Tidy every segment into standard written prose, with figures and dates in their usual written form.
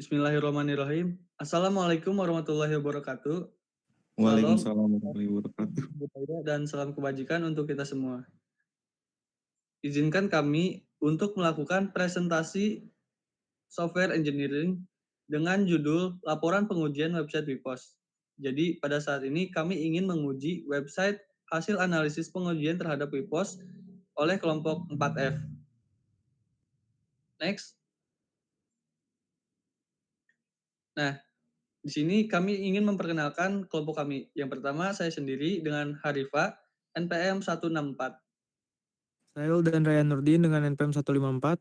Bismillahirrahmanirrahim. Assalamualaikum warahmatullahi wabarakatuh. Salam Waalaikumsalam warahmatullahi wabarakatuh. budaya dan salam kebajikan untuk kita semua. Izinkan kami untuk melakukan presentasi software engineering dengan judul Laporan Pengujian Website WIPOS. Jadi pada saat ini kami ingin menguji website hasil analisis pengujian terhadap WIPOS oleh kelompok 4F. Next. Nah, di sini kami ingin memperkenalkan kelompok kami. Yang pertama saya sendiri dengan Harifa, NPM 164. Saya dan Ryan Nurdin dengan NPM 154.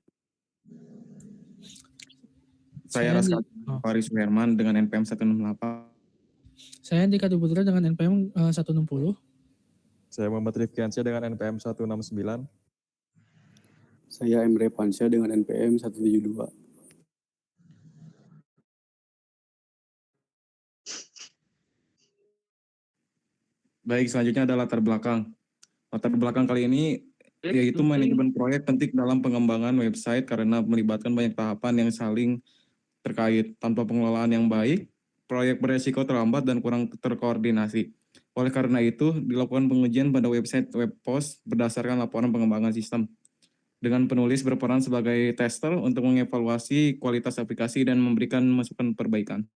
Saya Raska Faris Herman dengan NPM 168. Saya Andika Putra dengan NPM 160. Saya Muhammad Rifkiansyah dengan NPM 169. Saya Emre Pansyah dengan NPM 172. Baik, selanjutnya ada latar belakang. Latar belakang kali ini yaitu manajemen proyek penting dalam pengembangan website karena melibatkan banyak tahapan yang saling terkait. Tanpa pengelolaan yang baik, proyek beresiko terlambat dan kurang terkoordinasi. Oleh karena itu, dilakukan pengujian pada website WebPOS berdasarkan laporan pengembangan sistem. Dengan penulis berperan sebagai tester untuk mengevaluasi kualitas aplikasi dan memberikan masukan perbaikan.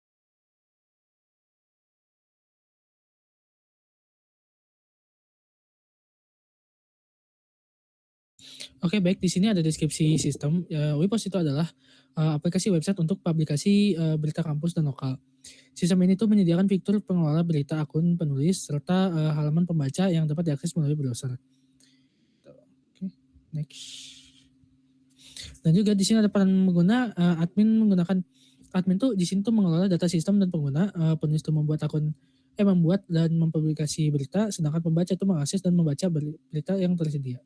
Oke, baik. Di sini ada deskripsi sistem. WIPOS itu adalah aplikasi website untuk publikasi berita kampus dan lokal. Sistem ini tuh menyediakan fitur pengelola berita akun penulis serta halaman pembaca yang dapat diakses melalui browser. Oke, next. Dan juga di sini ada peran pengguna. Admin tuh di sini tuh mengelola data sistem dan pengguna. Penulis tuh membuat dan mempublikasi berita, sedangkan pembaca itu mengakses dan membaca berita yang tersedia.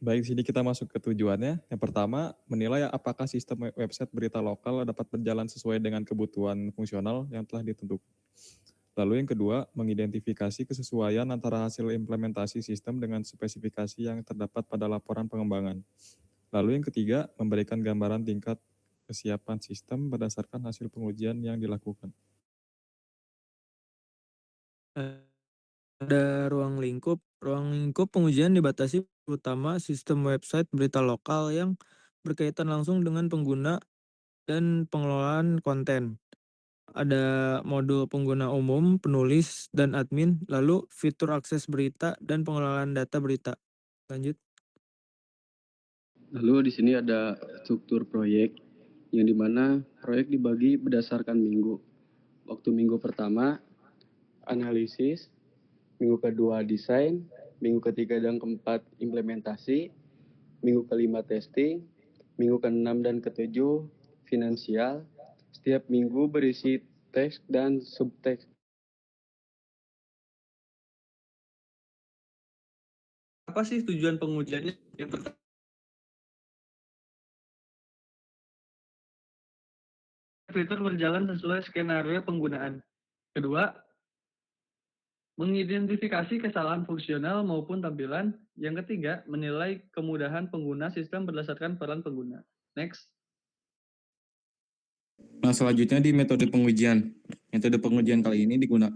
Baik, sini kita masuk ke tujuannya. Yang pertama, menilai apakah sistem website berita lokal dapat berjalan sesuai dengan kebutuhan fungsional yang telah ditentukan. Lalu yang kedua, mengidentifikasi kesesuaian antara hasil implementasi sistem dengan spesifikasi yang terdapat pada laporan pengembangan. Lalu yang ketiga, memberikan gambaran tingkat kesiapan sistem berdasarkan hasil pengujian yang dilakukan. Ada ruang lingkup. Ruang lingkup pengujian dibatasi terutama sistem website berita lokal yang berkaitan langsung dengan pengguna dan pengelolaan konten. Ada modul pengguna umum, penulis, dan admin, lalu fitur akses berita dan pengelolaan data berita. Lanjut. Lalu di sini ada struktur proyek yang dimana proyek dibagi berdasarkan minggu. Waktu minggu pertama analisis, minggu kedua desain, minggu ketiga dan keempat implementasi, minggu kelima testing, minggu keenam dan ketujuh finansial. Setiap minggu berisi teks dan subteks. Apa sih tujuan pengujiannya? Yang pertama, fitur berjalan sesuai skenario penggunaan. Kedua, mengidentifikasi kesalahan fungsional maupun tampilan. Yang ketiga, menilai kemudahan pengguna sistem berdasarkan peran pengguna. Next. Nah, selanjutnya di metode pengujian. Metode pengujian kali ini digunakan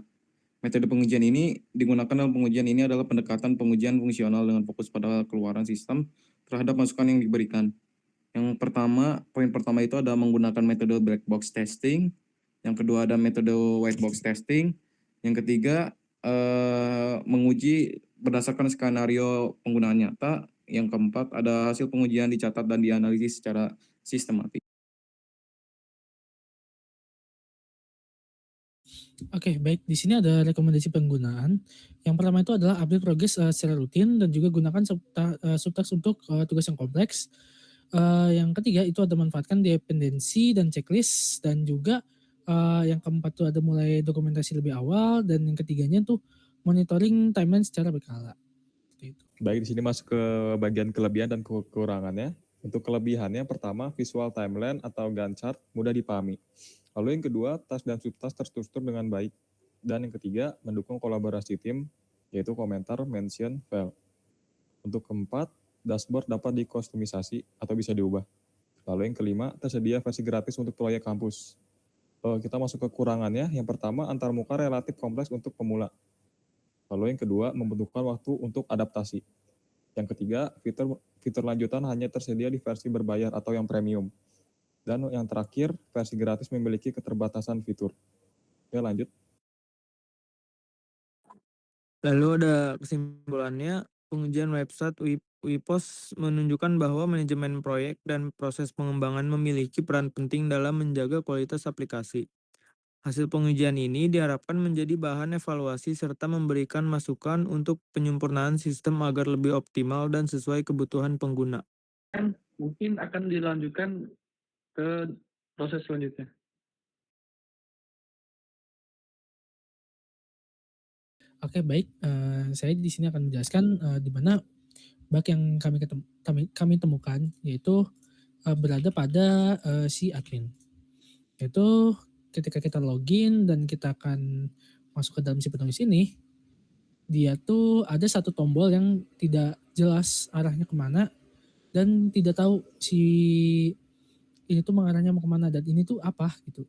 dalam pengujian ini adalah pendekatan pengujian fungsional dengan fokus pada keluaran sistem terhadap masukan yang diberikan. Yang pertama, poin pertama itu ada menggunakan metode black box testing. Yang kedua ada metode white box testing. Yang ketiga, menguji berdasarkan skenario penggunaan nyata. Yang keempat, ada hasil pengujian dicatat dan dianalisis secara sistematik. Oke, baik. Di sini ada rekomendasi penggunaan. Yang pertama itu adalah update progress secara rutin dan juga gunakan subtask untuk tugas yang kompleks. Yang ketiga itu ada manfaatkan dependensi dan checklist, dan juga yang keempat itu ada mulai dokumentasi lebih awal, dan yang ketiganya tuh monitoring timeline secara berkala. Baik, di sini masuk ke bagian kelebihan dan kekurangannya. Untuk kelebihannya, pertama, visual timeline atau Gantt chart mudah dipahami. Lalu yang kedua, task dan subtask terstruktur dengan baik. Dan yang ketiga, mendukung kolaborasi tim, yaitu komentar, mention, file. Untuk keempat, dashboard dapat dikustomisasi atau bisa diubah. Lalu yang kelima, tersedia versi gratis untuk proyek kampus. Kita masuk ke kekurangannya. Yang pertama, antarmuka relatif kompleks untuk pemula. Lalu yang kedua, membutuhkan waktu untuk adaptasi. Yang ketiga, fitur lanjutan hanya tersedia di versi berbayar atau yang premium. Dan yang terakhir, versi gratis memiliki keterbatasan fitur. Oke, lanjut. Lalu ada kesimpulannya, pengujian website WIPOS menunjukkan bahwa manajemen proyek dan proses pengembangan memiliki peran penting dalam menjaga kualitas aplikasi. Hasil pengujian ini diharapkan menjadi bahan evaluasi serta memberikan masukan untuk penyempurnaan sistem agar lebih optimal dan sesuai kebutuhan pengguna. Mungkin akan dilanjutkan ke proses selanjutnya. Oke, baik. Saya di sini akan menjelaskan di mana bug yang kami temukan, yaitu berada pada si admin. Yaitu ketika kita login dan kita akan masuk ke dalam si penulis ini, dia tuh ada satu tombol yang tidak jelas arahnya kemana dan tidak tahu si ini tuh mengarahnya mau kemana dan ini tuh apa gitu.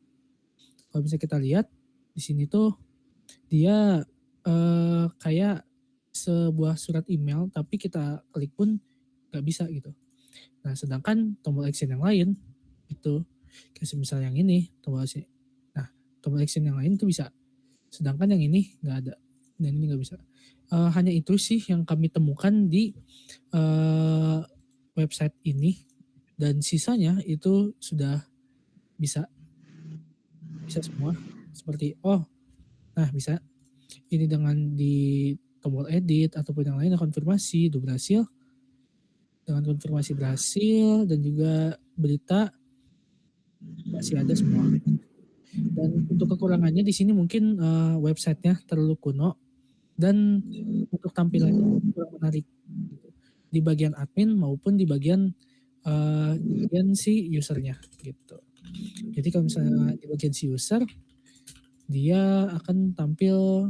Kalau bisa kita lihat di sini tuh dia kayak sebuah surat email tapi kita klik pun nggak bisa gitu. Nah, sedangkan tombol action yang lain itu kayak misal yang ini tombol action. Nah, tombol action yang lain itu bisa. Sedangkan yang ini nggak ada dan ini nggak bisa. Hanya itu sih yang kami temukan di website ini dan sisanya itu sudah bisa semua seperti nah bisa ini dengan di tombol edit ataupun yang lain konfirmasi itu berhasil. Dengan konfirmasi berhasil dan juga berita masih ada semua. Dan untuk kekurangannya di sini mungkin websitenya terlalu kuno dan untuk tampilannya kurang menarik gitu. Di bagian admin maupun di bagian si usernya gitu. Jadi kalau misalnya di bagian si user dia akan tampil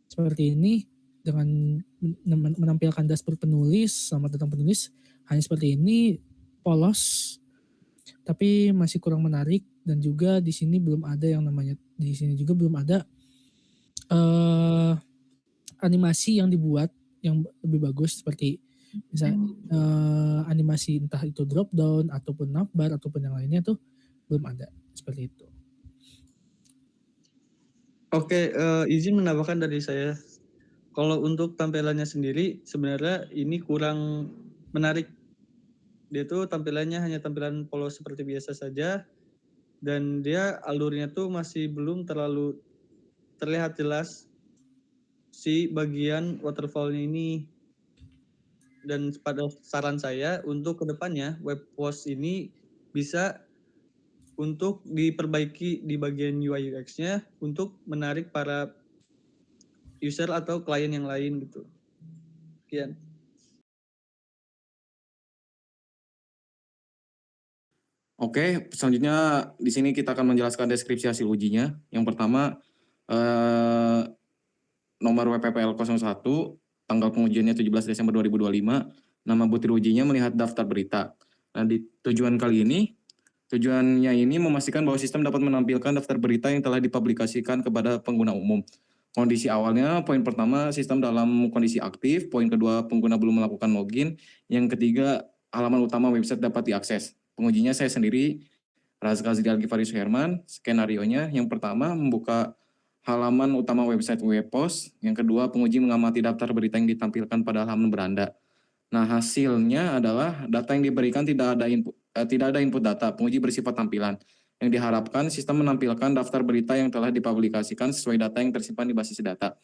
seperti ini dengan menampilkan dashboard penulis, selamat datang penulis, hanya seperti ini, polos, tapi masih kurang menarik dan juga di sini belum ada yang namanya di sini juga belum ada animasi yang dibuat yang lebih bagus seperti misalnya animasi entah itu drop down ataupun navbar ataupun yang lainnya tuh belum ada seperti itu. Oke, izin menambahkan dari saya. Kalau untuk tampilannya sendiri sebenarnya ini kurang menarik. Dia tuh tampilannya hanya tampilan polos seperti biasa saja dan dia alurnya tuh masih belum terlalu terlihat jelas si bagian waterfall-nya ini. Dan pada saran saya untuk kedepannya WebPost ini bisa untuk diperbaiki di bagian UI UX-nya untuk menarik para user atau klien yang lain gitu. Sekian. Oke, selanjutnya di sini kita akan menjelaskan deskripsi hasil ujinya. Yang pertama, nomor WPPL 01, tanggal pengujiannya 17 Desember 2025, nama butir ujinya melihat daftar berita. Nah, di tujuannya ini memastikan bahwa sistem dapat menampilkan daftar berita yang telah dipublikasikan kepada pengguna umum. Kondisi awalnya, poin pertama, sistem dalam kondisi aktif. Poin kedua, pengguna belum melakukan login. Yang ketiga, halaman utama website dapat diakses. Pengujinya saya sendiri, Razka Zidal Givari Suherman. Skenarionya, yang pertama, membuka halaman utama website WebPost. Yang kedua, penguji mengamati daftar berita yang ditampilkan pada halaman beranda. Nah, hasilnya adalah data yang diberikan tidak ada input data. Penguji bersifat tampilan. Yang diharapkan sistem menampilkan daftar berita yang telah dipublikasikan sesuai data yang tersimpan di basis data.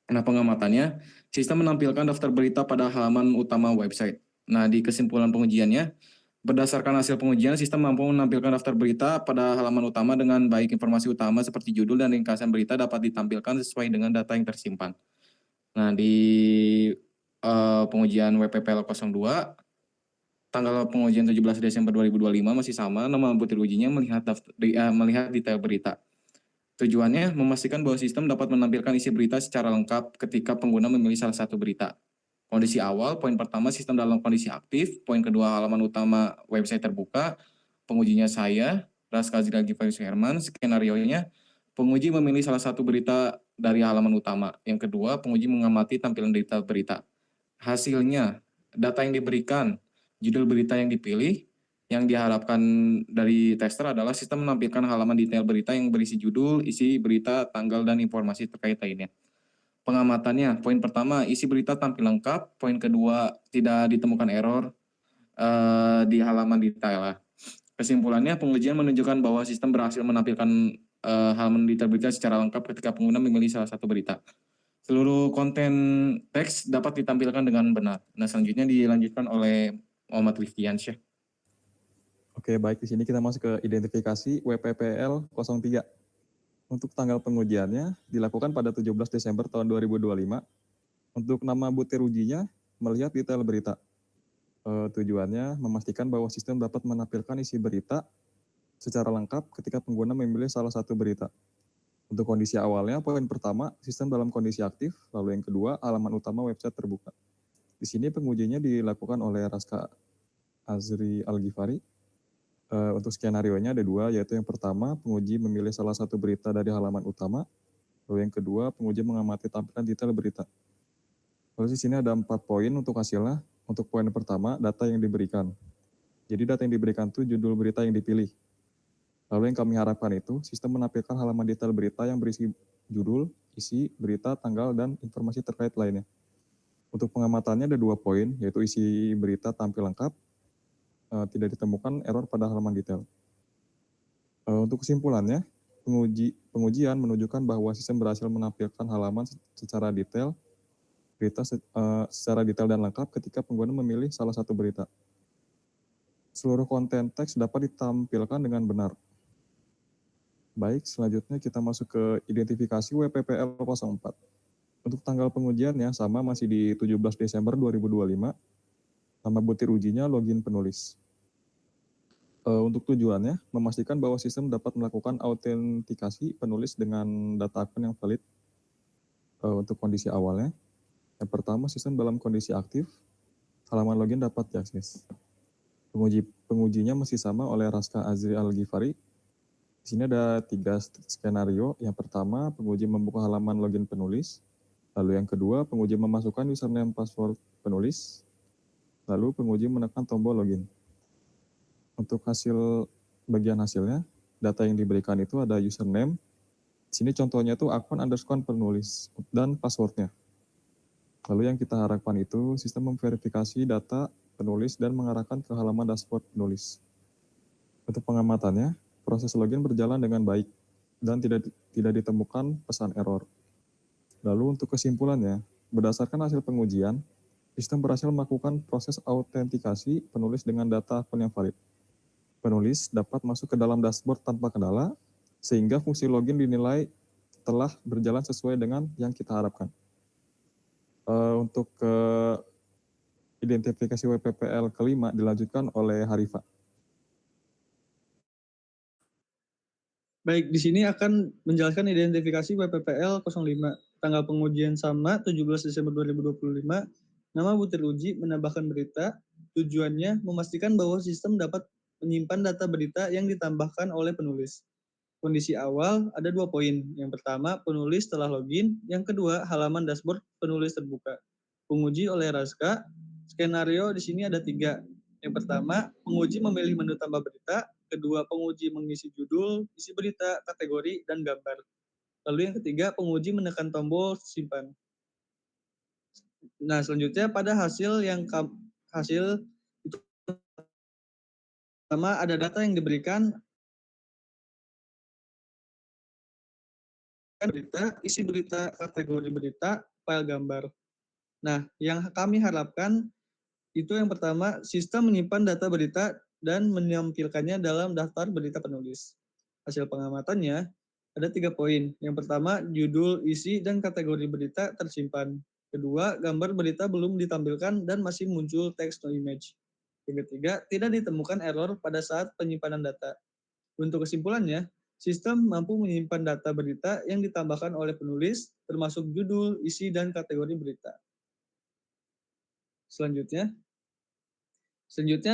Nah, pengamatannya, sistem menampilkan daftar berita pada halaman utama website. Nah, di kesimpulan pengujiannya, berdasarkan hasil pengujian, sistem mampu menampilkan daftar berita pada halaman utama dengan baik informasi utama seperti judul dan ringkasan berita dapat ditampilkan sesuai dengan data yang tersimpan. Nah, di pengujian WPPL 02, tanggal pengujian 17 Desember 2025 masih sama, nama butir ujinya melihat detail berita. Tujuannya memastikan bahwa sistem dapat menampilkan isi berita secara lengkap ketika pengguna memilih salah satu berita. Kondisi awal, poin pertama sistem dalam kondisi aktif, poin kedua halaman utama website terbuka, pengujinya saya, Raska Zilagi Herman, skenario-nya, penguji memilih salah satu berita dari halaman utama. Yang kedua, penguji mengamati tampilan berita. Hasilnya, data yang diberikan, judul berita yang dipilih, yang diharapkan dari tester adalah sistem menampilkan halaman detail berita yang berisi judul, isi berita, tanggal, dan informasi terkait lainnya. Pengamatannya, poin pertama, isi berita tampil lengkap, poin kedua, tidak ditemukan error di halaman detail. Kesimpulannya, pengujian menunjukkan bahwa sistem berhasil menampilkan halaman detail berita secara lengkap ketika pengguna memilih salah satu berita. Seluruh konten teks dapat ditampilkan dengan benar. Nah, selanjutnya dilanjutkan oleh Muhammad Rifkiansyah. Oke, baik, di sini kita masuk ke identifikasi WPPL 03. Untuk tanggal pengujiannya dilakukan pada 17 Desember tahun 2025. Untuk nama butir ujinya, melihat detail berita. Tujuannya memastikan bahwa sistem dapat menampilkan isi berita secara lengkap ketika pengguna memilih salah satu berita. Untuk kondisi awalnya, poin pertama, sistem dalam kondisi aktif, lalu yang kedua, halaman utama website terbuka. Di sini pengujinya dilakukan oleh Raska Azri Al-Ghifari. Untuk skenario-nya ada dua, yaitu yang pertama, penguji memilih salah satu berita dari halaman utama, lalu yang kedua, penguji mengamati tampilan detail berita. Lalu di sini ada 4 poin untuk hasilnya. Untuk poin pertama, data yang diberikan. Jadi data yang diberikan itu judul berita yang dipilih. Lalu yang kami harapkan itu, sistem menampilkan halaman detail berita yang berisi judul, isi, berita, tanggal, dan informasi terkait lainnya. Untuk pengamatannya ada 2 poin, yaitu isi berita tampil lengkap, tidak ditemukan error pada halaman detail. Untuk kesimpulannya, pengujian menunjukkan bahwa sistem berhasil menampilkan halaman secara detail, berita secara detail dan lengkap ketika pengguna memilih salah satu berita. Seluruh konten teks dapat ditampilkan dengan benar. Baik, selanjutnya kita masuk ke identifikasi WPPL 04. Untuk tanggal pengujiannya sama masih di 17 Desember 2025. Nama butir ujinya login penulis. Untuk tujuannya, memastikan bahwa sistem dapat melakukan autentikasi penulis dengan data akun yang valid. Untuk kondisi awalnya, yang pertama sistem dalam kondisi aktif, halaman login dapat diakses. Pengujinya masih sama oleh Raska Azri Al-Ghifari. Di sini ada 3 skenario. Yang pertama, penguji membuka halaman login penulis. Lalu yang kedua, penguji memasukkan username password penulis. Lalu penguji menekan tombol login. Untuk bagian hasilnya, data yang diberikan itu ada username. Di sini contohnya itu akun _ penulis dan passwordnya. Lalu yang kita harapkan itu sistem memverifikasi data penulis dan mengarahkan ke halaman dashboard penulis. Untuk pengamatannya, proses login berjalan dengan baik dan tidak ditemukan pesan error. Lalu untuk kesimpulannya, berdasarkan hasil pengujian, sistem berhasil melakukan proses autentikasi penulis dengan data akun yang valid. Penulis dapat masuk ke dalam dashboard tanpa kendala, sehingga fungsi login dinilai telah berjalan sesuai dengan yang kita harapkan. Untuk identifikasi WPPL kelima dilanjutkan oleh Harifa. Baik, di sini akan menjelaskan identifikasi WPPL 05. Tanggal pengujian sama 17 Desember 2025. Nama butir uji menambahkan berita. Tujuannya memastikan bahwa sistem dapat menyimpan data berita yang ditambahkan oleh penulis. Kondisi awal ada 2 poin. Yang pertama, penulis telah login. Yang kedua, halaman dashboard penulis terbuka. Penguji oleh Raska. Skenario di sini ada 3. Yang pertama, penguji memilih menu tambah berita. Kedua, penguji mengisi judul, isi berita, kategori, dan gambar. Lalu yang ketiga, penguji menekan tombol simpan. Nah, selanjutnya pada hasil itu pertama ada data yang diberikan, berita, isi berita, kategori berita, file gambar. Nah, yang kami harapkan itu yang pertama, sistem menyimpan data berita dan menampilkannya dalam daftar berita penulis. Hasil pengamatannya ada 3 poin. Yang pertama, judul, isi, dan kategori berita tersimpan. Kedua, gambar berita belum ditampilkan dan masih muncul teks no image. Yang ketiga, tidak ditemukan error pada saat penyimpanan data. Untuk kesimpulannya, sistem mampu menyimpan data berita yang ditambahkan oleh penulis, termasuk judul, isi, dan kategori berita. Selanjutnya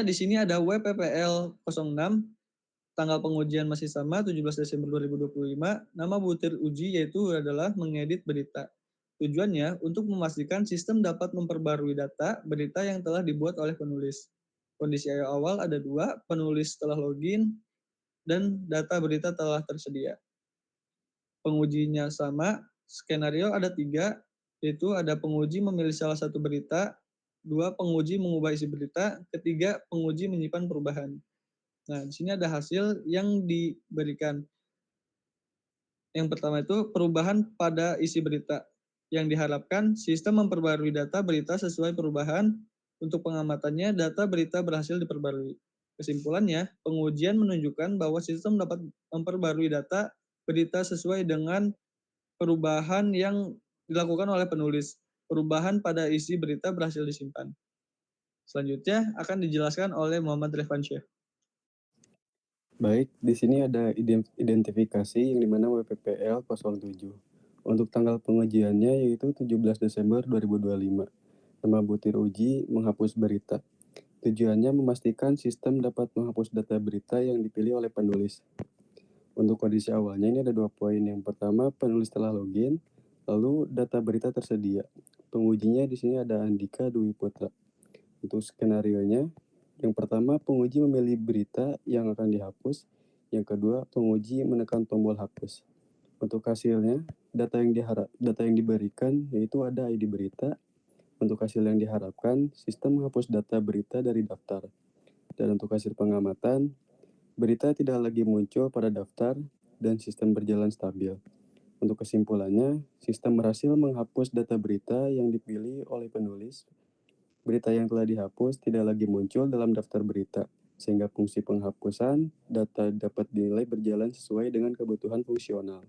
di sini ada WPPL 06. Tanggal pengujian masih sama 17 Desember 2025. Nama butir uji yaitu adalah mengedit berita. Tujuannya untuk memastikan sistem dapat memperbarui data berita yang telah dibuat oleh penulis. Kondisi awal ada 2, penulis telah login dan data berita telah tersedia. Pengujinya sama, skenario ada 3, yaitu ada penguji memilih salah satu berita, 2 penguji mengubah isi berita, ketiga penguji menyimpan perubahan. Nah, di sini ada hasil yang diberikan. Yang pertama itu perubahan pada isi berita. Yang diharapkan sistem memperbarui data berita sesuai perubahan. Untuk pengamatannya, data berita berhasil diperbarui. Kesimpulannya, pengujian menunjukkan bahwa sistem dapat memperbarui data berita sesuai dengan perubahan yang dilakukan oleh penulis. Perubahan pada isi berita berhasil disimpan. Selanjutnya akan dijelaskan oleh Muhammad Revansyah. Baik, di sini ada identifikasi yang dimana WPPL 07. Untuk tanggal pengujiannya yaitu 17 Desember 2025. Nama butir uji menghapus berita. Tujuannya memastikan sistem dapat menghapus data berita yang dipilih oleh penulis. Untuk kondisi awalnya ini ada 2 poin. Yang pertama, penulis telah login, lalu data berita tersedia. Pengujinya di sini ada Andika Dwi Putra. Untuk skenarionya, yang pertama, penguji memilih berita yang akan dihapus. Yang kedua, penguji menekan tombol hapus. Untuk hasilnya, data yang diberikan yaitu ada ID berita. Untuk hasil yang diharapkan, sistem menghapus data berita dari daftar. Dan untuk hasil pengamatan, berita tidak lagi muncul pada daftar dan sistem berjalan stabil. Untuk kesimpulannya, sistem berhasil menghapus data berita yang dipilih oleh penulis. Berita yang telah dihapus tidak lagi muncul dalam daftar berita, sehingga fungsi penghapusan data dapat dinilai berjalan sesuai dengan kebutuhan fungsional.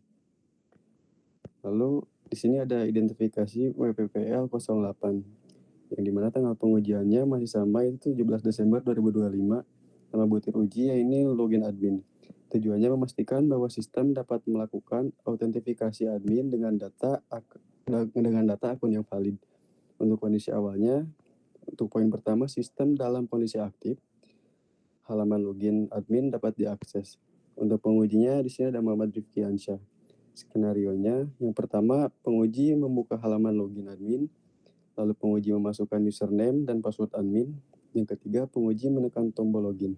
Lalu di sini ada identifikasi WPPL 08, yang dimana tanggal pengujiannya masih sama yaitu 17 Desember 2025. Nama butir uji ini login admin. Tujuannya memastikan bahwa sistem dapat melakukan autentifikasi admin dengan data akun yang valid. Untuk kondisi awalnya, untuk poin pertama, sistem dalam kondisi aktif. Halaman login admin dapat diakses. Untuk pengujinya di sini ada Muhammad Rifkiansyah. Skenarionya, yang pertama, penguji membuka halaman login admin, lalu penguji memasukkan username dan password admin. Yang ketiga, penguji menekan tombol login.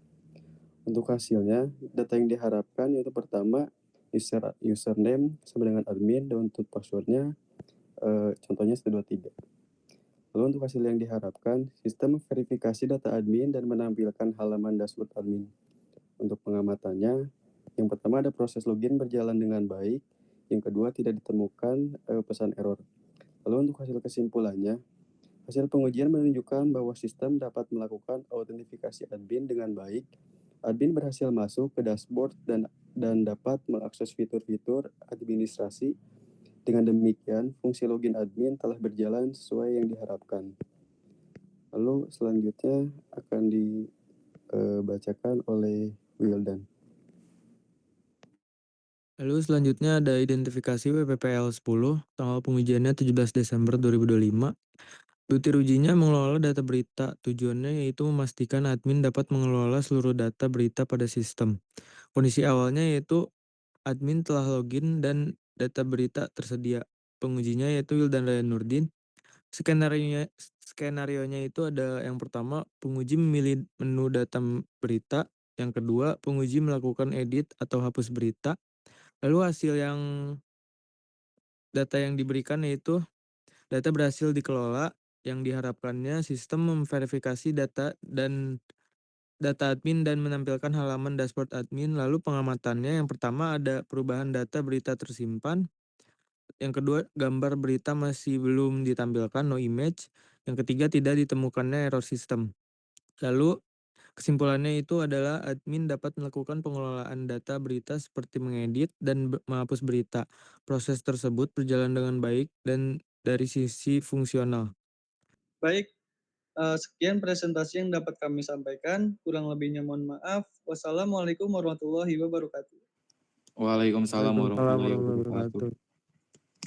Untuk hasilnya, data yang diharapkan yaitu pertama, username sama dengan admin, dan untuk passwordnya, contohnya 123. Lalu untuk hasil yang diharapkan, sistem verifikasi data admin dan menampilkan halaman dashboard admin. Untuk pengamatannya, yang pertama ada proses login berjalan dengan baik, yang kedua tidak ditemukan pesan error. Lalu untuk hasil kesimpulannya, hasil pengujian menunjukkan bahwa sistem dapat melakukan autentifikasi admin dengan baik. Admin berhasil masuk ke dashboard dan dapat mengakses fitur-fitur administrasi. Dengan demikian, fungsi login admin telah berjalan sesuai yang diharapkan. Lalu selanjutnya akan dibacakan oleh Wildan. Lalu selanjutnya ada identifikasi WPPL 10, tanggal pengujiannya 17 Desember 2025. Butir ujinya mengelola data berita. Tujuannya yaitu memastikan admin dapat mengelola seluruh data berita pada sistem. Kondisi awalnya yaitu admin telah login dan data berita tersedia. Pengujinya yaitu Wildan Ryan Nurdin. Skenarionya itu ada yang pertama, penguji memilih menu data berita. Yang kedua, penguji melakukan edit atau hapus berita. Lalu hasil data yang diberikan yaitu data berhasil dikelola. Yang diharapkannya sistem memverifikasi data admin dan menampilkan halaman dashboard admin. Lalu pengamatannya yang pertama ada perubahan data berita tersimpan. Yang kedua, gambar berita masih belum ditampilkan, no image. Yang ketiga, tidak ditemukannya error sistem. Lalu kesimpulannya itu adalah admin dapat melakukan pengelolaan data berita seperti mengedit dan menghapus berita. Proses tersebut berjalan dengan baik dan dari sisi fungsional. Baik, sekian presentasi yang dapat kami sampaikan. Kurang lebihnya mohon maaf. Wassalamualaikum warahmatullahi wabarakatuh. Waalaikumsalam warahmatullahi Waalaikumsalam warahmatullahi wabarakatuh. wabarakatuh.